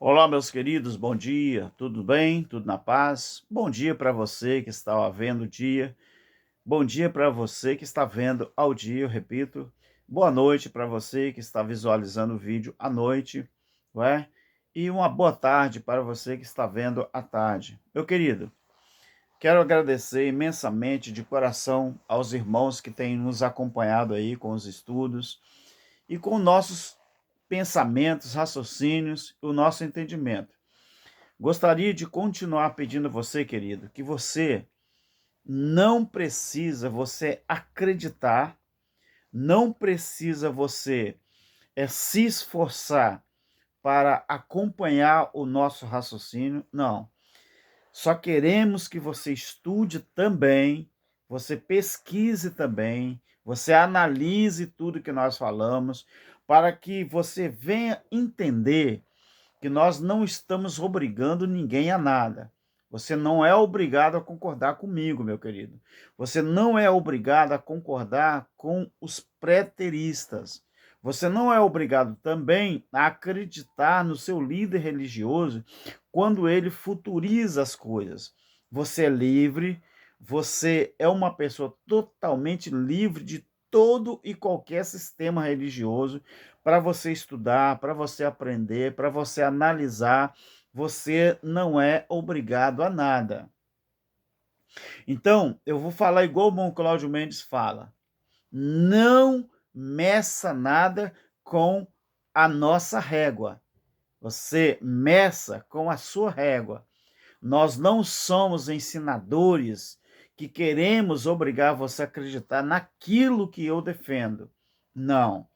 Olá, meus queridos, bom dia, tudo bem? Tudo na paz? Bom dia para você que está vendo o dia, bom dia para você que está vendo ao dia, eu repito, boa noite para você que está visualizando o vídeo à noite, não é? E uma boa tarde para você que está vendo à tarde. Meu querido, quero agradecer imensamente de coração aos irmãos que têm nos acompanhado aí com os estudos e com nossos pensamentos, raciocínios e o nosso entendimento. Gostaria de continuar pedindo a você, querido, que você não precisa você acreditar, não precisa você se esforçar para acompanhar o nosso raciocínio, não. Só queremos que você estude também, você pesquise também, você analise tudo que nós falamos, para que você venha entender que nós não estamos obrigando ninguém a nada. Você não é obrigado a concordar comigo, meu querido. Você não é obrigado a concordar com os preteristas. Você não é obrigado também a acreditar no seu líder religioso quando ele futuriza as coisas. Você é livre, você é uma pessoa totalmente livre de todo e qualquer sistema religioso para você estudar, para você aprender, para você analisar. Você não é obrigado a nada. Então, eu vou falar igual o bom Cláudio Mendes fala: não meça nada com a nossa régua. Você meça com a sua régua. Nós não somos ensinadores que queremos obrigar você a acreditar naquilo que eu defendo. Não.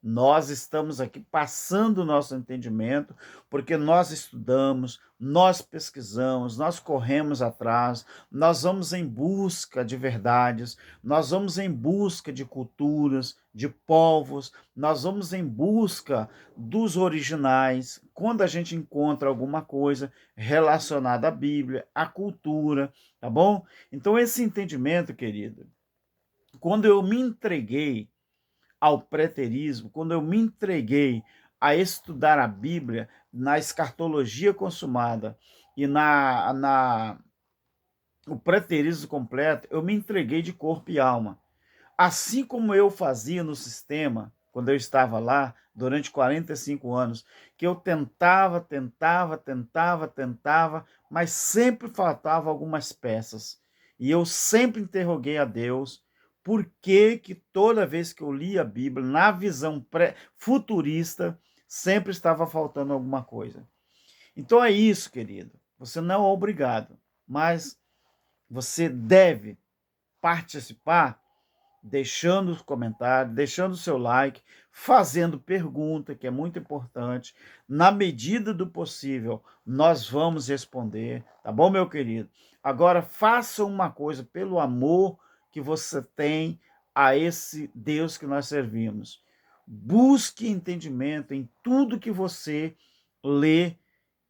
Nós estamos aqui passando o nosso entendimento, porque nós estudamos, nós pesquisamos, nós corremos atrás, nós vamos em busca de verdades, nós vamos em busca de culturas, de povos, nós vamos em busca dos originais. Quando a gente encontra alguma coisa relacionada à Bíblia, à cultura, tá bom? Então, esse entendimento, querido, quando eu me entreguei ao preterismo, quando eu me entreguei a estudar a Bíblia na escatologia consumada e o preterismo completo, eu me entreguei de corpo e alma. Assim como eu fazia no sistema, quando eu estava lá, durante 45 anos, que eu tentava, mas sempre faltava algumas peças. E eu sempre interroguei a Deus por que que toda vez que eu lia a Bíblia, na visão futurista, sempre estava faltando alguma coisa. Então é isso, querido. Você não é obrigado, mas você deve participar deixando os comentários, deixando o seu like, fazendo pergunta, que é muito importante. Na medida do possível, nós vamos responder, tá bom, meu querido? Agora, faça uma coisa pelo amor que você tem a esse Deus que nós servimos. Busque entendimento em tudo que você lê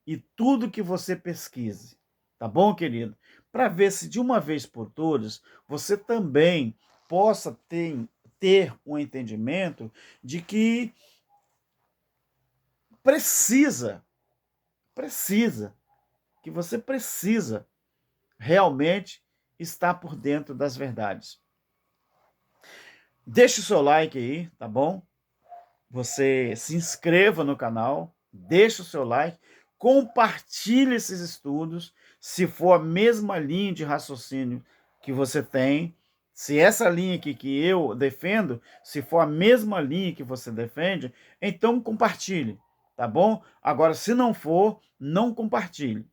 e tudo que você pesquise, tá bom, querido? Para ver se de uma vez por todas você também possa ter um entendimento de que precisa, precisa, que você precisa realmente estar por dentro das verdades. Deixe o seu like aí, tá bom? Você se inscreva no canal, deixe o seu like, compartilhe esses estudos, se for a mesma linha de raciocínio que você tem, se essa linha aqui que eu defendo, se for a mesma linha que você defende, então compartilhe, tá bom? Agora, se não for, não compartilhe.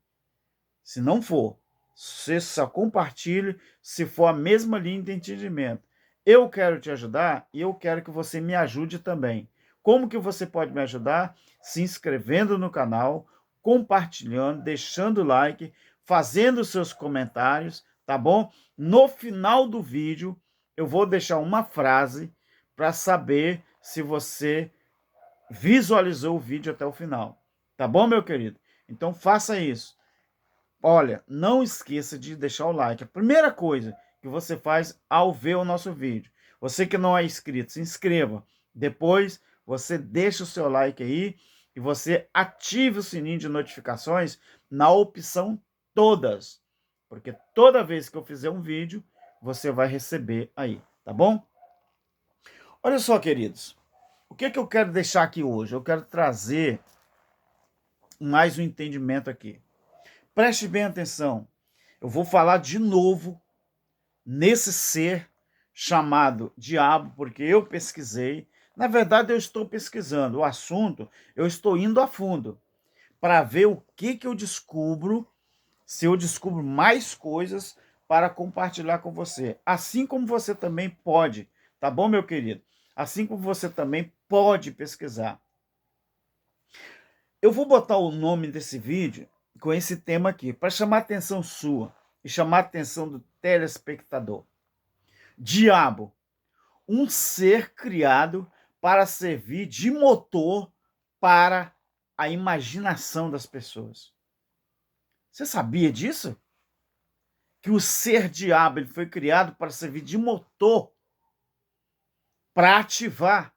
Se não for, você só compartilhe se for a mesma linha de entendimento. Eu quero te ajudar e eu quero que você me ajude também. Como que você pode me ajudar? Se inscrevendo no canal, compartilhando, deixando o like, fazendo seus comentários, tá bom? No final do vídeo, eu vou deixar uma frase para saber se você visualizou o vídeo até o final. Tá bom, meu querido? Então faça isso. Olha, não esqueça de deixar o like. A primeira coisa que você faz ao ver o nosso vídeo. Você que não é inscrito, se inscreva. Depois você deixa o seu like aí e você ative o sininho de notificações na opção todas, porque toda vez que eu fizer um vídeo, você vai receber aí, tá bom? Olha só, queridos, o que eu quero deixar aqui hoje? Eu quero trazer mais um entendimento aqui. Preste bem atenção. Eu vou falar de novo nesse ser chamado diabo, porque eu pesquisei. Na verdade, eu estou pesquisando o assunto, eu estou indo a fundo para ver o que eu descubro, se eu descubro mais coisas para compartilhar com você. Assim como você também pode, tá bom, meu querido? Assim como você também pode pesquisar. Eu vou botar o nome desse vídeo com esse tema aqui, para chamar a atenção sua e chamar a atenção do telespectador. Diabo, um ser criado para servir de motor para a imaginação das pessoas. Você sabia disso? Que o ser diabo ele foi criado para servir de motor para ativar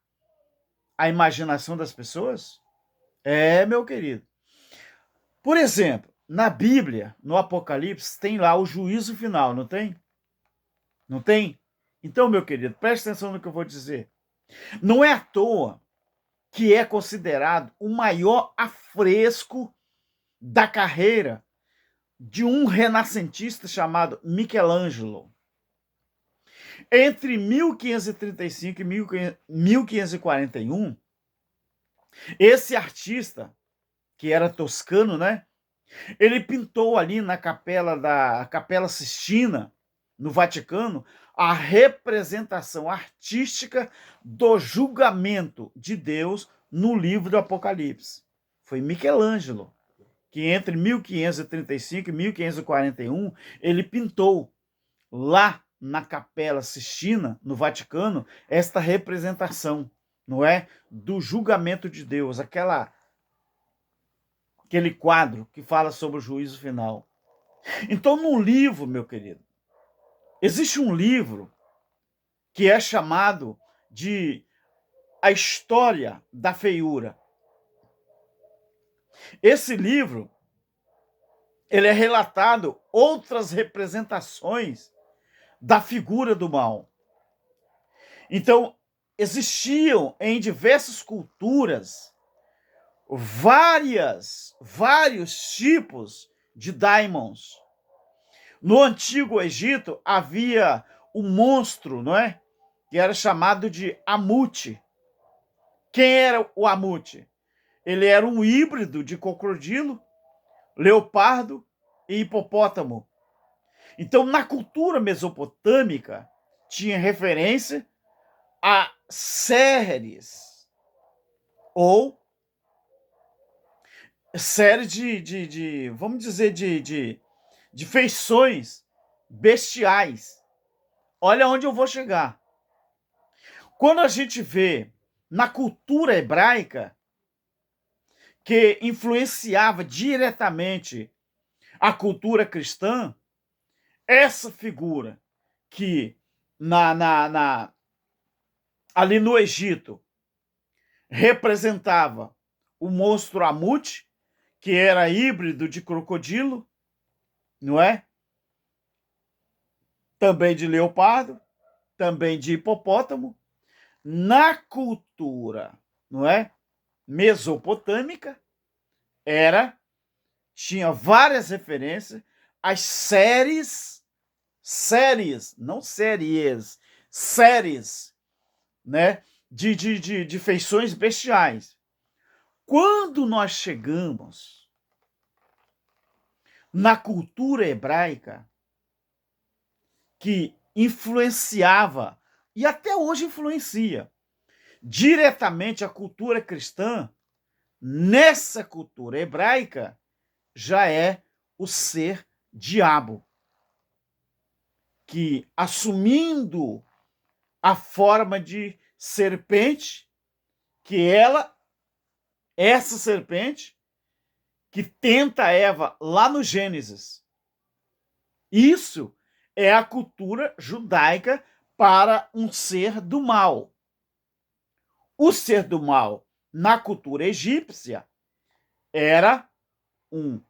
a imaginação das pessoas? É, meu querido. Por exemplo, na Bíblia, no Apocalipse, tem lá o juízo final, não tem? Não tem? Então, meu querido, preste atenção no que eu vou dizer. Não é à toa que é considerado o maior afresco da carreira de um renascentista chamado Michelangelo. Entre 1535 e 1541, esse artista, que era toscano, né? Ele pintou ali na Capela Sistina, no Vaticano, a representação artística do julgamento de Deus no livro do Apocalipse. Foi Michelangelo que entre 1535 e 1541 ele pintou lá na Capela Sistina, no Vaticano, esta representação, não é, do julgamento de Deus, aquele quadro que fala sobre o juízo final. Então, no livro, meu querido, existe um livro que é chamado de A História da Feiura. Esse livro, ele é relatado outras representações da figura do mal. Então, existiam em diversas culturas vários tipos de daimons. No Antigo Egito havia o monstro, não é? Que era chamado de Amute. Quem era o Amute? Ele era um híbrido de crocodilo, leopardo e hipopótamo. Então, na cultura mesopotâmica, tinha referência a séries ou série vamos dizer, de feições bestiais. Olha onde eu vou chegar. Quando a gente vê na cultura hebraica, que influenciava diretamente a cultura cristã, essa figura que ali no Egito representava o monstro Amute, que era híbrido de crocodilo, não é? Também de leopardo, também de hipopótamo. Na cultura, não é? Mesopotâmica, tinha várias referências às séries, não séries, né? De feições bestiais. Quando nós chegamos na cultura hebraica, que influenciava, e até hoje influencia, diretamente a cultura cristã, nessa cultura hebraica, já é o ser diabo, que assumindo a forma de serpente, que essa serpente, que tenta Eva lá no Gênesis. Isso é a cultura judaica para um ser do mal. O ser do mal na cultura egípcia, era um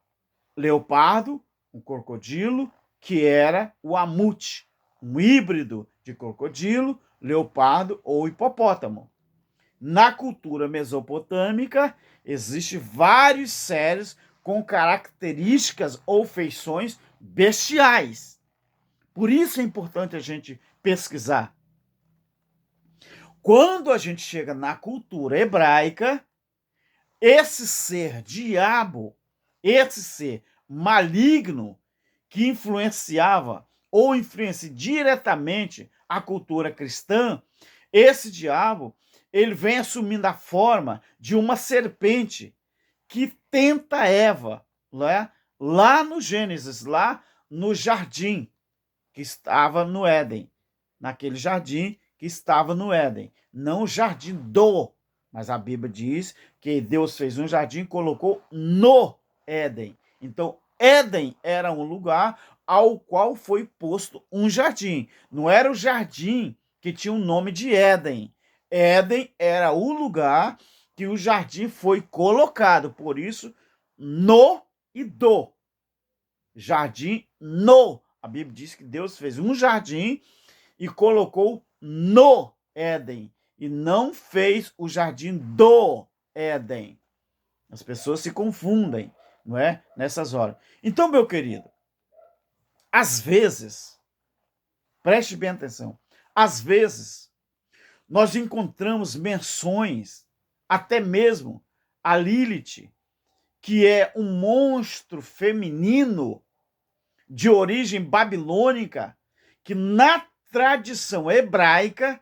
leopardo, um crocodilo, que era o Amute, um híbrido de crocodilo, leopardo ou hipopótamo. Na cultura mesopotâmica, existem vários seres com características ou feições bestiais. Por isso é importante a gente pesquisar. Quando a gente chega na cultura hebraica, esse ser diabo, esse ser maligno, que influenciava ou influencia diretamente a cultura cristã, esse diabo, ele vem assumindo a forma de uma serpente que tenta Eva, né? Lá no Gênesis, lá no jardim que estava no Éden, naquele jardim que estava no Éden, não o jardim do, mas a Bíblia diz que Deus fez um jardim e colocou no Éden. Então, Éden era um lugar ao qual foi posto um jardim. Não era o jardim que tinha o nome de Éden. Éden era o lugar que o jardim foi colocado. Por isso, no e do. Jardim no. A Bíblia diz que Deus fez um jardim e colocou no Éden. E não fez o jardim do Éden. As pessoas se confundem, não é? Nessas horas. Então, meu querido, às vezes, preste bem atenção, às vezes nós encontramos menções, até mesmo a Lilith, que é um monstro feminino de origem babilônica, que na tradição hebraica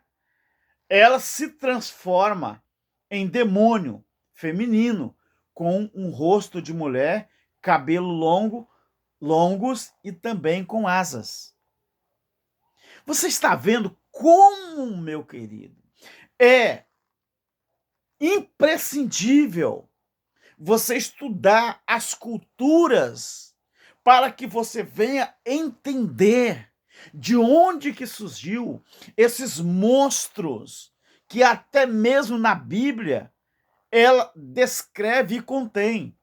ela se transforma em demônio feminino, com um rosto de mulher, cabelo longos e também com asas. Você está vendo como, meu querido, é imprescindível você estudar as culturas para que você venha entender de onde que surgiu esses monstros que até mesmo na Bíblia ela descreve e contém.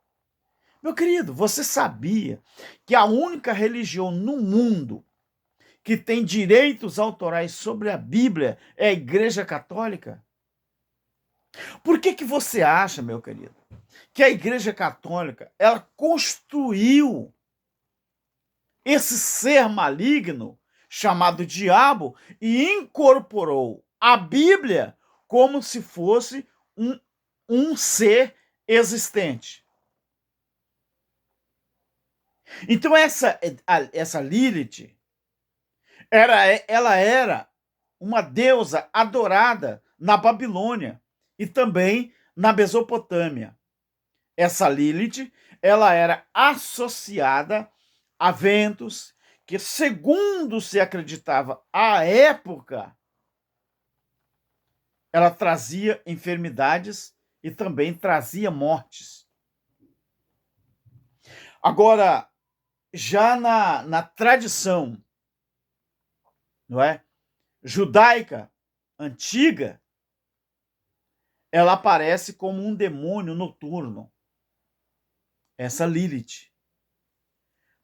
Meu querido, você sabia que a única religião no mundo que tem direitos autorais sobre a Bíblia é a Igreja Católica? Por que você acha, meu querido, que a Igreja Católica ela construiu esse ser maligno chamado diabo e incorporou a Bíblia como se fosse um ser existente? Então essa Lilith ela era uma deusa adorada na Babilônia e também na Mesopotâmia. Essa Lilith ela era associada a ventos que, segundo se acreditava à época, ela trazia enfermidades e também trazia mortes. Agora, já na tradição, não é, judaica antiga, ela aparece como um demônio noturno, essa Lilith.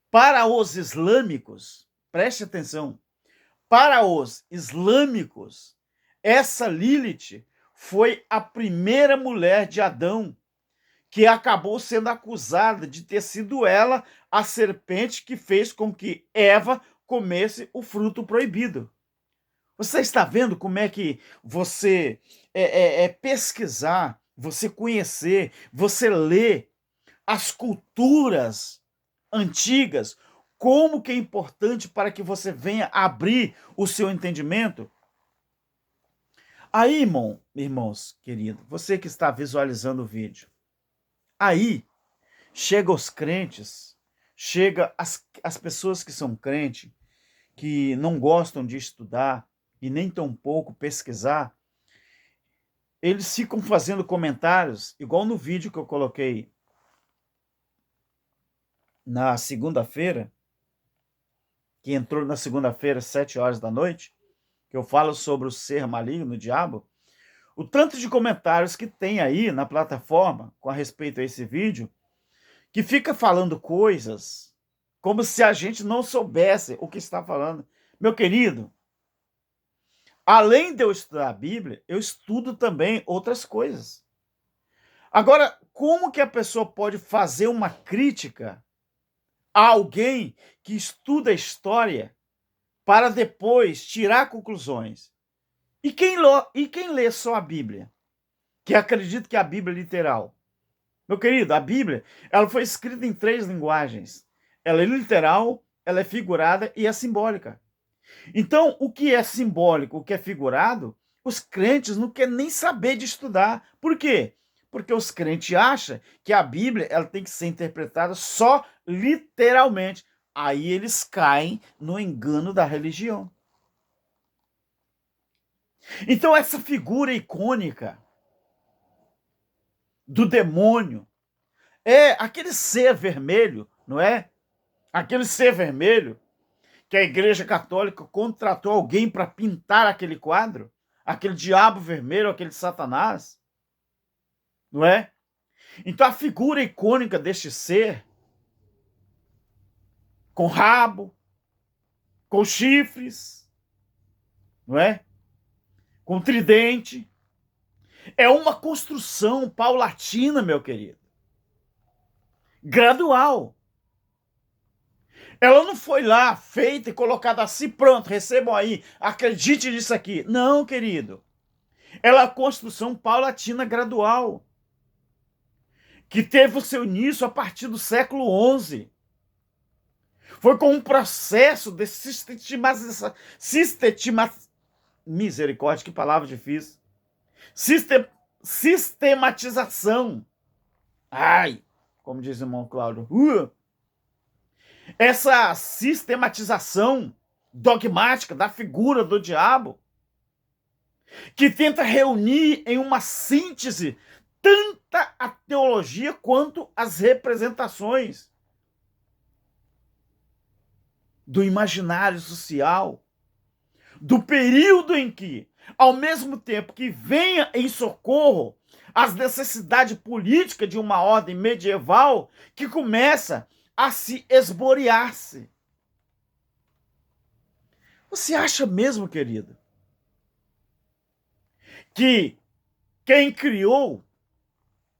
Para os islâmicos, preste atenção, para os islâmicos, essa Lilith foi a primeira mulher de Adão que acabou sendo acusada de ter sido ela a serpente que fez com que Eva comesse o fruto proibido. Você está vendo como é que você pesquisar, você conhecer, você ler as culturas antigas, como que é importante para que você venha abrir o seu entendimento? Aí, irmãos queridos, você que está visualizando o vídeo, aí chega os crentes, chega as pessoas que são crentes, que não gostam de estudar e nem tampouco pesquisar, eles ficam fazendo comentários, igual no vídeo que eu coloquei na segunda-feira, que entrou na segunda-feira, às 7 horas da noite, que eu falo sobre o ser maligno, o diabo. o tanto de comentários que tem aí na plataforma com a respeito a esse vídeo, que fica falando coisas como se a gente não soubesse o que está falando. Meu querido, além de eu estudar a Bíblia, eu estudo também outras coisas. Agora, como que a pessoa pode fazer uma crítica a alguém que estuda a história para depois tirar conclusões? E quem lê só a Bíblia, que acredita que a Bíblia é literal? Meu querido, a Bíblia, ela foi escrita em 3 linguagens. Ela é literal, ela é figurada e é simbólica. Então, o que é simbólico, o que é figurado, os crentes não querem nem saber de estudar. Por quê? Porque os crentes acham que a Bíblia ela tem que ser interpretada só literalmente. Aí eles caem no engano da religião. Então, essa figura icônica do demônio é aquele ser vermelho, não é? Aquele ser vermelho que a Igreja Católica contratou alguém para pintar aquele quadro, aquele diabo vermelho, aquele Satanás, não é? Então a figura icônica deste ser, com rabo, com chifres, não é? Com tridente, é uma construção paulatina, meu querido, gradual. Ela não foi lá feita e colocada assim, pronto, recebam aí, acredite nisso aqui. Não, querido. Ela é a construção paulatina gradual, que teve o seu início a partir do século XI. Foi com um processo de misericórdia, que palavra difícil. Sistematização. Ai, como diz o irmão Cláudio. Essa sistematização dogmática da figura do diabo, que tenta reunir em uma síntese tanta a teologia quanto as representações do imaginário social, do período em que, ao mesmo tempo que venha em socorro às necessidades políticas de uma ordem medieval que começa a se esboriar-se. Você acha mesmo, querido, que quem criou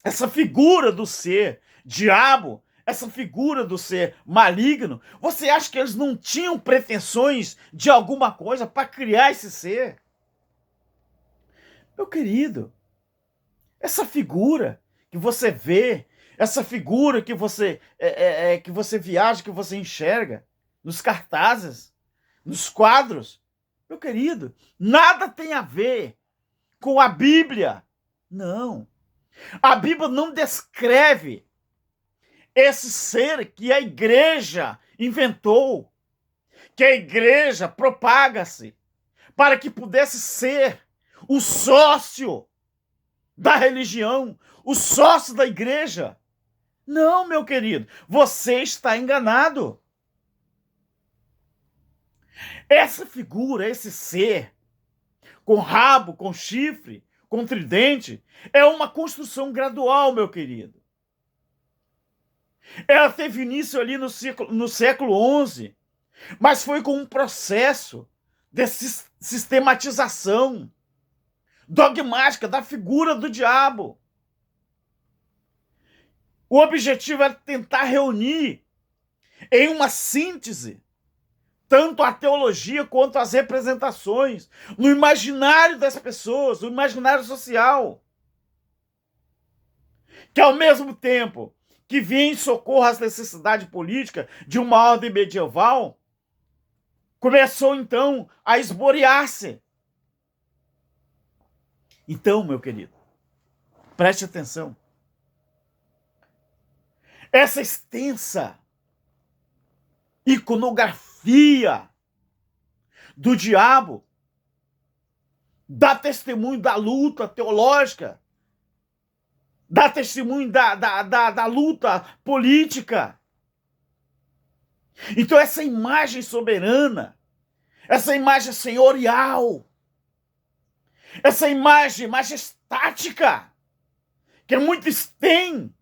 essa figura do ser diabo, essa figura do ser maligno, você acha que eles não tinham pretensões de alguma coisa para criar esse ser? Meu querido, essa figura que você vê, essa figura que você viaja, que você enxerga nos cartazes, nos quadros, meu querido, nada tem a ver com a Bíblia. Não. A Bíblia não descreve esse ser que a igreja inventou, que a igreja propaga-se para que pudesse ser o sócio da religião, o sócio da igreja. Não, meu querido, você está enganado. Essa figura, esse ser, com rabo, com chifre, com tridente, é uma construção gradual, meu querido. Ela teve início ali no século XI, mas foi com um processo de sistematização dogmática da figura do diabo. O objetivo era tentar reunir em uma síntese tanto a teologia quanto as representações no imaginário das pessoas, no imaginário social, que ao mesmo tempo que vinha em socorro às necessidades políticas de uma ordem medieval, começou então a esboriar-se. Então, meu querido, preste atenção. Essa extensa iconografia do diabo dá testemunho da luta teológica, dá testemunho da luta política. Então essa imagem soberana, essa imagem senhorial, Essa imagem majestática, que é muito estém,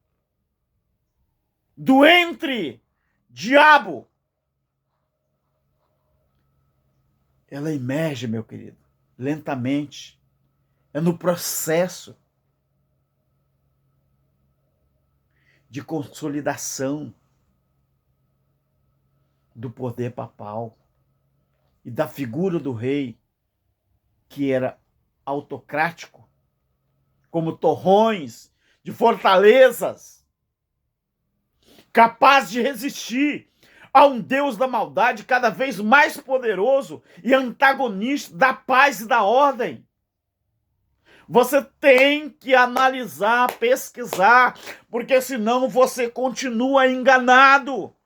do entre diabo, ela emerge, meu querido, lentamente. É no processo de consolidação do poder papal e da figura do rei, que era autocrático, como torrões de fortalezas, capaz de resistir a um Deus da maldade cada vez mais poderoso e antagonista da paz e da ordem. Você tem que analisar, pesquisar, porque senão você continua enganado.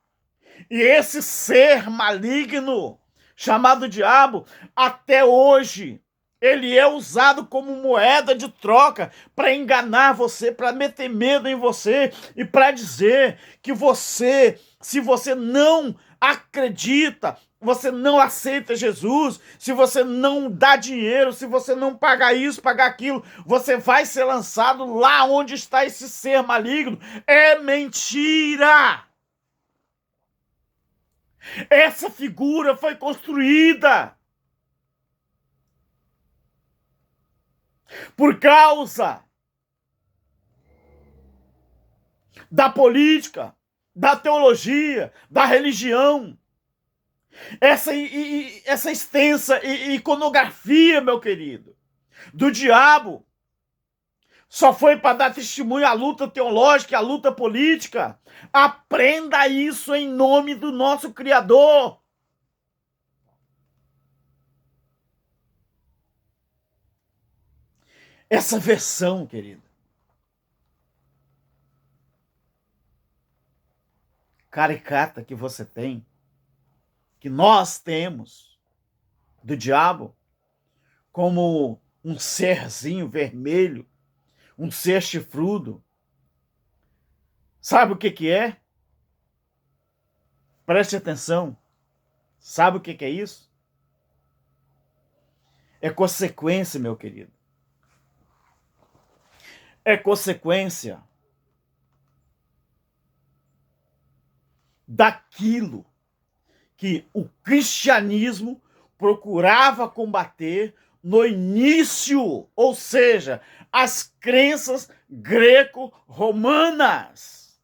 E esse ser maligno, chamado diabo, até hoje, ele é usado como moeda de troca para enganar você, para meter medo em você e para dizer que você, se você não acredita, você não aceita Jesus, se você não dá dinheiro, se você não paga isso, pagar aquilo, você vai ser lançado lá onde está esse ser maligno. É mentira! Essa figura foi construída por causa da política, da teologia, da religião. Essa extensa iconografia, meu querido, do diabo, só foi para dar testemunho à luta teológica, à luta política. Aprenda isso em nome do nosso Criador. Essa versão, querido, caricata que você tem, que nós temos, do diabo, como um serzinho vermelho, um ser chifrudo. Sabe o que é? Preste atenção. Sabe o que é isso? É consequência, meu querido. É consequência daquilo que o cristianismo procurava combater no início, ou seja, as crenças greco-romanas.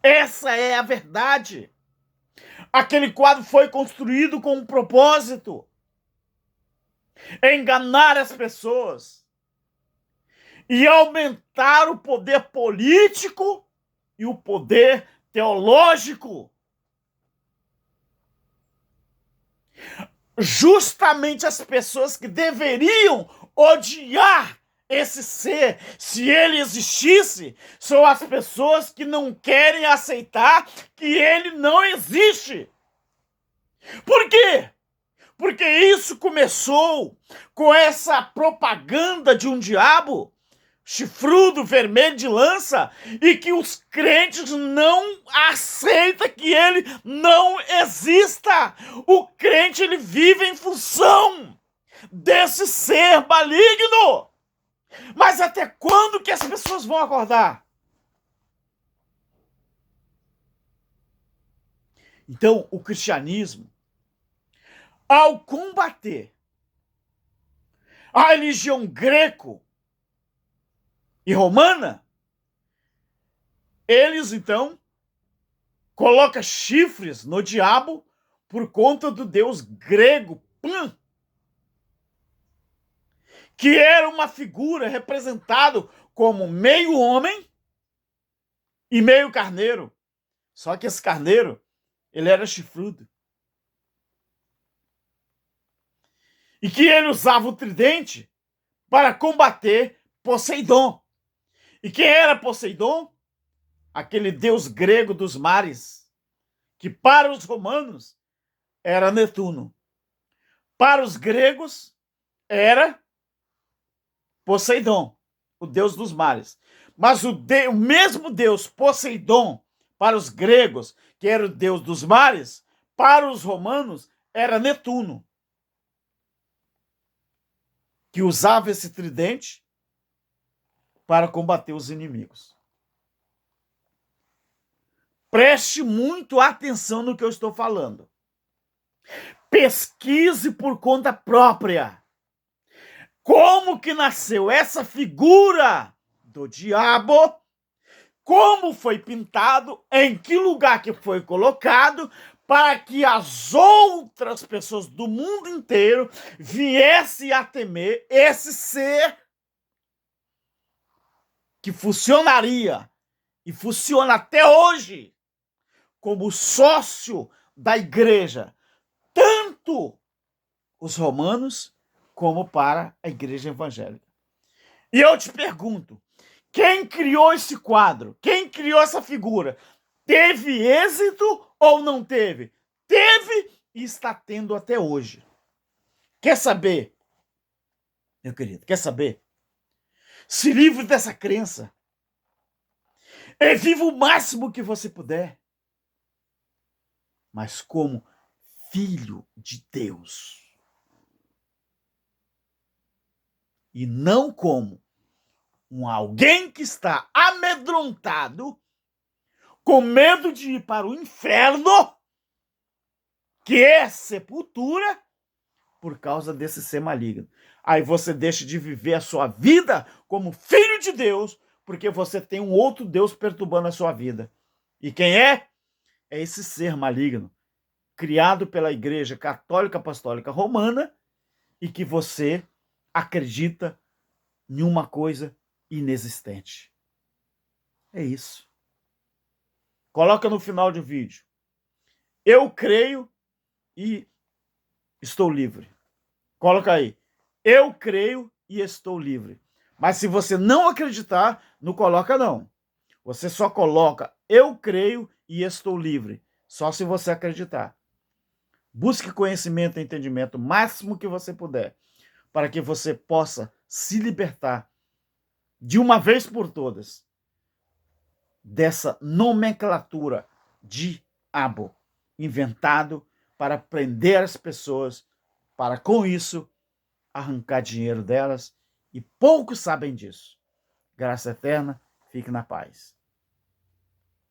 Essa é a verdade. Aquele quadro foi construído com um propósito: enganar as pessoas e aumentar o poder político e o poder teológico. Justamente as pessoas que deveriam odiar esse ser, se ele existisse, são as pessoas que não querem aceitar que ele não existe. Por quê? Porque isso começou com essa propaganda de um diabo chifrudo, vermelho de lança, e que os crentes não aceitam que ele não exista. O crente, ele vive em função desse ser maligno. Mas até quando que as pessoas vão acordar? Então, o cristianismo, ao combater a religião greco e romana, eles então colocam chifres no diabo por conta do deus grego Pan, que era uma figura representada como meio homem e meio carneiro. Só que esse carneiro, ele era chifrudo. E que ele usava o tridente para combater Poseidon. E quem era Poseidon? Aquele deus grego dos mares, que para os romanos era Netuno. Para os gregos era Poseidon, o deus dos mares. Mas o mesmo deus Poseidon, para os gregos, que era o deus dos mares, para os romanos era Netuno. que usava esse tridente para combater os inimigos. Preste muito atenção no que eu estou falando. Pesquise por conta própria. Como que nasceu essa figura do diabo? Como foi pintado? Em que lugar que foi colocado? Para que as outras pessoas do mundo inteiro viessem a temer esse ser que funcionaria e funciona até hoje como sócio da igreja, tanto os romanos como para a igreja evangélica. E eu te pergunto, quem criou esse quadro? Quem criou essa figura? Teve êxito ou não teve? Teve e está tendo até hoje. Quer saber, meu querido? Quer saber? Se livre dessa crença. E viva o máximo que você puder. Mas como filho de Deus. E não como alguém que está amedrontado, com medo de ir para o inferno, que é sepultura, por causa desse ser maligno. Aí você deixa de viver a sua vida como filho de Deus, porque você tem um outro Deus perturbando a sua vida. E quem é? É esse ser maligno, criado pela Igreja Católica Apostólica Romana, e que você acredita em uma coisa inexistente. É isso. Coloca no final do vídeo. Eu creio e estou livre. Coloca aí. Eu creio e estou livre. Mas se você não acreditar, não coloca não. Você só coloca eu creio e estou livre. Só se você acreditar. Busque conhecimento e entendimento o máximo que você puder, para que você possa se libertar de uma vez por todas dessa nomenclatura diabo inventado para prender as pessoas, para com isso arrancar dinheiro delas, e poucos sabem disso. Graça eterna, fique na paz.